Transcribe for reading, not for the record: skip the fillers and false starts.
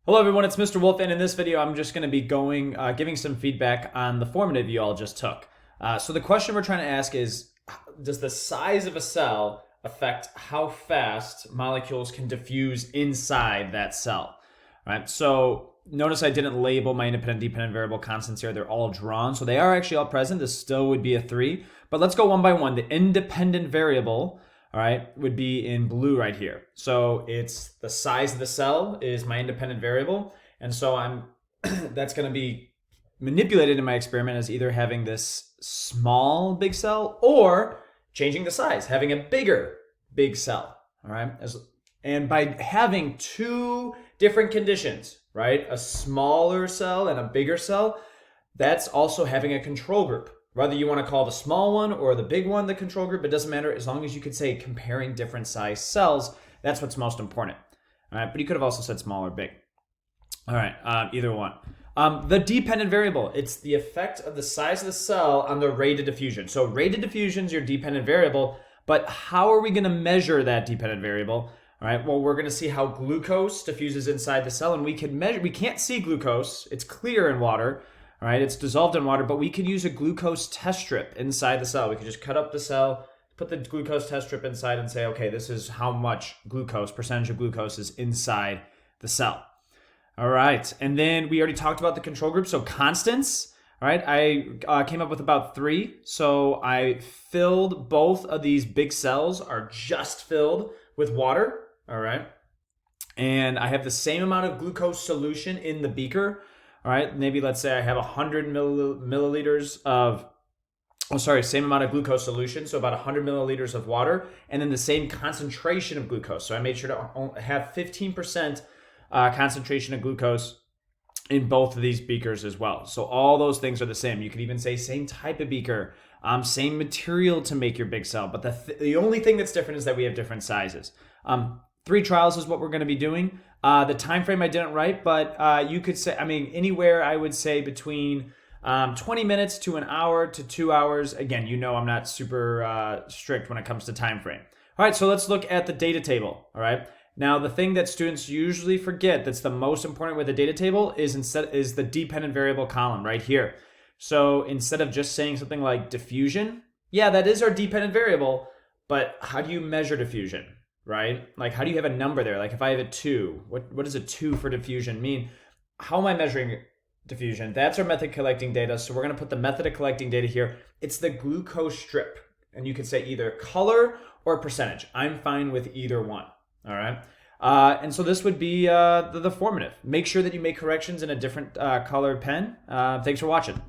Hello everyone, it's Mr. Wolf, and in this video I'm just going to be giving some feedback on the formative you all just took. So the question we're trying to ask is, does the size of a cell affect how fast molecules can diffuse inside that cell? All right, so notice I didn't label my independent, dependent variable constants here. They're all drawn, so they are actually all present. This still would be a 3, but let's go one by one. The independent variable, all right, would be in blue right here. So it's the size of the cell is my independent variable. And so that's going to be manipulated in my experiment as either having this small big cell or changing the size, having a bigger big cell, all right? And by having two different conditions, right, a smaller cell and a bigger cell, that's also having a control group. Whether you want to call the small one or the big one the control group, it doesn't matter as long as you could say comparing different size cells. That's what's most important. All right, but you could have also said small or big. All right, either one. The dependent variable, it's the effect of the size of the cell on the rate of diffusion. So rate of diffusion is your dependent variable, but how are we going to measure that dependent variable? All right, well, we're going to see how glucose diffuses inside the cell, and we can't see glucose. It's clear in water. All right, it's dissolved in water, but we could use a glucose test strip inside the cell. We could just cut up the cell, put the glucose test strip inside and say, okay, this is how much glucose, percentage of glucose is inside the cell. All right, and then we already talked about the control group, so constants. All right, I came up with about 3. So I filled both of these big cells are just filled with water, all right? And I have the same amount of glucose solution in the beaker. All right, maybe let's say I have 100 milliliters of, same amount of glucose solution, so about 100 milliliters of water, and then the same concentration of glucose. So I made sure to have 15% concentration of glucose in both of these beakers as well. So all those things are the same. You could even say same type of beaker, same material to make your big cell, but the only thing that's different is that we have different sizes. 3 trials is what we're going to be doing. The time frame I didn't write, but you could say, anywhere I would say between 20 minutes to an hour to 2 hours. Again, I'm not super strict when it comes to time frame. All right, so let's look at the data table. All right. Now, the thing that students usually forget that's the most important with the data table is the dependent variable column right here. So instead of just saying something like diffusion, yeah, that is our dependent variable, but how do you measure diffusion? Right? Like, how do you have a number there? Like, if I have a 2, what does a 2 for diffusion mean? How am I measuring diffusion? That's our method collecting data. So we're going to put the method of collecting data here. It's the glucose strip. And you could say either color or percentage. I'm fine with either one. All right. And so this would be the formative. Make sure that you make corrections in a different colored pen. Thanks for watching.